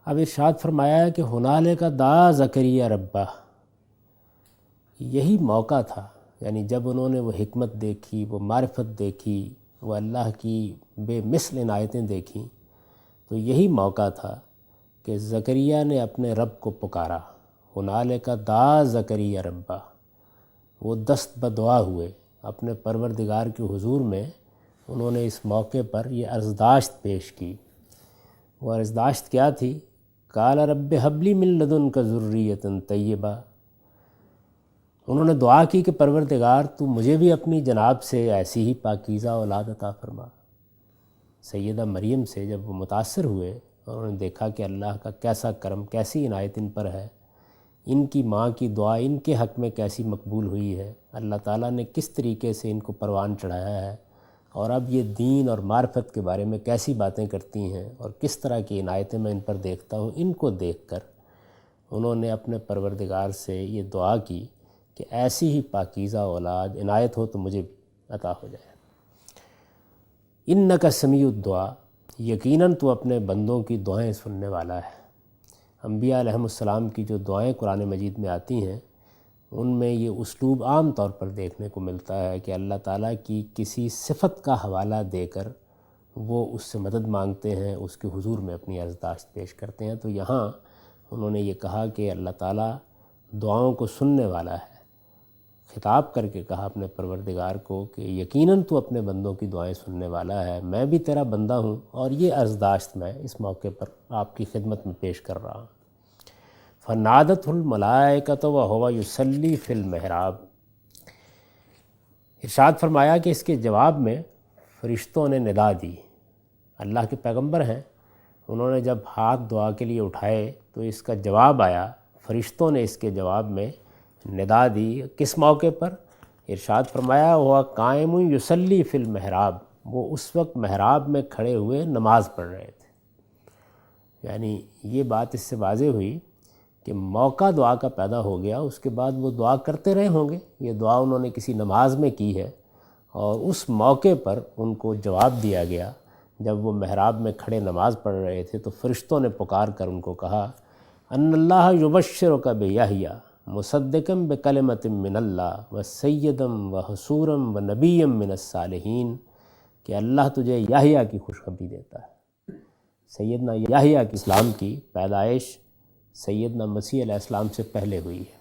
اب ارشاد فرمایا ہے کہ ہنالک دعا زکریا ربہ، یہی موقع تھا، یعنی جب انہوں نے وہ حکمت دیکھی، وہ معرفت دیکھی، وہ اللہ کی بے مثل عنایتیں دیکھیں، تو یہی موقع تھا کہ زکریا نے اپنے رب کو پکارا۔ ہنالک دعا زکریا ربہ، وہ دست بدعا ہوئے اپنے پروردگار کے حضور میں۔ انہوں نے اس موقع پر یہ عرضداشت پیش کی۔ وہ عرضداشت کیا تھی؟ قال رب ہب لی من لدنک ذریۃ طیبہ، انہوں نے دعا کی کہ پروردگار تو مجھے بھی اپنی جناب سے ایسی ہی پاکیزہ اولاد عطا فرما۔ سیدہ مریم سے جب وہ متاثر ہوئے اور انہوں نے دیکھا کہ اللہ کا کیسا کرم، کیسی عنایت ان پر ہے، ان کی ماں کی دعا ان کے حق میں کیسی مقبول ہوئی ہے، اللہ تعالیٰ نے کس طریقے سے ان کو پروان چڑھایا ہے، اور اب یہ دین اور معرفت کے بارے میں کیسی باتیں کرتی ہیں اور کس طرح کی عنایتیں میں ان پر دیکھتا ہوں، ان کو دیکھ کر انہوں نے اپنے پروردگار سے یہ دعا کی کہ ایسی ہی پاکیزہ اولاد عنایت ہو تو مجھے بھی عطا ہو جائے۔ انک سمیع الدعا، یقیناً تو اپنے بندوں کی دعائیں سننے والا ہے۔ انبیاء علیہم السلام کی جو دعائیں قرآن مجید میں آتی ہیں، ان میں یہ اسلوب عام طور پر دیکھنے کو ملتا ہے کہ اللہ تعالیٰ کی کسی صفت کا حوالہ دے کر وہ اس سے مدد مانگتے ہیں، اس کے حضور میں اپنی عرضداشت پیش کرتے ہیں۔ تو یہاں انہوں نے یہ کہا کہ اللہ تعالیٰ دعاؤں کو سننے والا ہے، خطاب کر کے کہا اپنے پروردگار کو کہ یقیناً تو اپنے بندوں کی دعائیں سننے والا ہے، میں بھی تیرا بندہ ہوں، اور یہ عرضداشت میں اس موقع پر آپ کی خدمت میں پیش کر رہا ہوں۔ فنادتہ الملائکۃ وہو یصلی فی المحراب، ارشاد فرمایا کہ اس کے جواب میں فرشتوں نے ندا دی۔ اللہ کے پیغمبر ہیں، انہوں نے جب ہاتھ دعا کے لیے اٹھائے تو اس کا جواب آیا، فرشتوں نے اس کے جواب میں ندا دی۔ کس موقع پر؟ ارشاد فرمایا ہوا قائم یصلی فی المحراب، وہ اس وقت محراب میں کھڑے ہوئے نماز پڑھ رہے تھے۔ یعنی یہ بات اس سے واضح ہوئی کہ موقع دعا کا پیدا ہو گیا، اس کے بعد وہ دعا کرتے رہے ہوں گے۔ یہ دعا انہوں نے کسی نماز میں کی ہے، اور اس موقع پر ان کو جواب دیا گیا جب وہ محراب میں کھڑے نماز پڑھ رہے تھے، تو فرشتوں نے پکار کر ان کو کہا ان اللہ یبشرک بیحییٰ مصدقا بکلمۃ من اللہ وسیدا وحصورا ونبیا من الصالحین، کہ اللہ تجھے یحییٰ کی خوشخبری دیتا ہے۔ سیدنا یحییٰ کی اسلام کی پیدائش سیدنا مسیح علیہ السلام سے پہلے ہوئی ہے،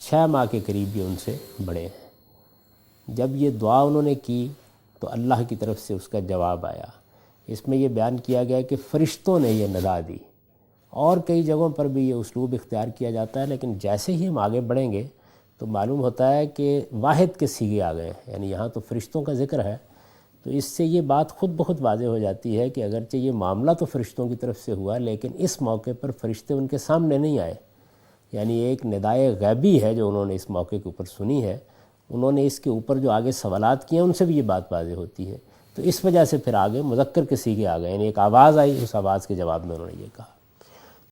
6 ماہ کے قریب یہ ان سے بڑے ہیں۔ جب یہ دعا انہوں نے کی تو اللہ کی طرف سے اس کا جواب آیا۔ اس میں یہ بیان کیا گیا کہ فرشتوں نے یہ ندا دی، اور کئی جگہوں پر بھی یہ اسلوب اختیار کیا جاتا ہے، لیکن جیسے ہی ہم آگے بڑھیں گے تو معلوم ہوتا ہے کہ واحد کے صیغے آ گئے ہیں، یعنی یہاں تو فرشتوں کا ذکر ہے، تو اس سے یہ بات خود بخود واضح ہو جاتی ہے کہ اگرچہ یہ معاملہ تو فرشتوں کی طرف سے ہوا، لیکن اس موقع پر فرشتے ان کے سامنے نہیں آئے، یعنی ایک ندائے غیبی ہے جو انہوں نے اس موقع کے اوپر سنی ہے۔ انہوں نے اس کے اوپر جو آگے سوالات کیے ہیں ان سے بھی یہ بات واضح ہوتی ہے، تو اس وجہ سے پھر آگے مذکر کے صیغے آ گئے، یعنی ایک آواز آئی، اس آواز کے جواب میں انہوں نے یہ کہا۔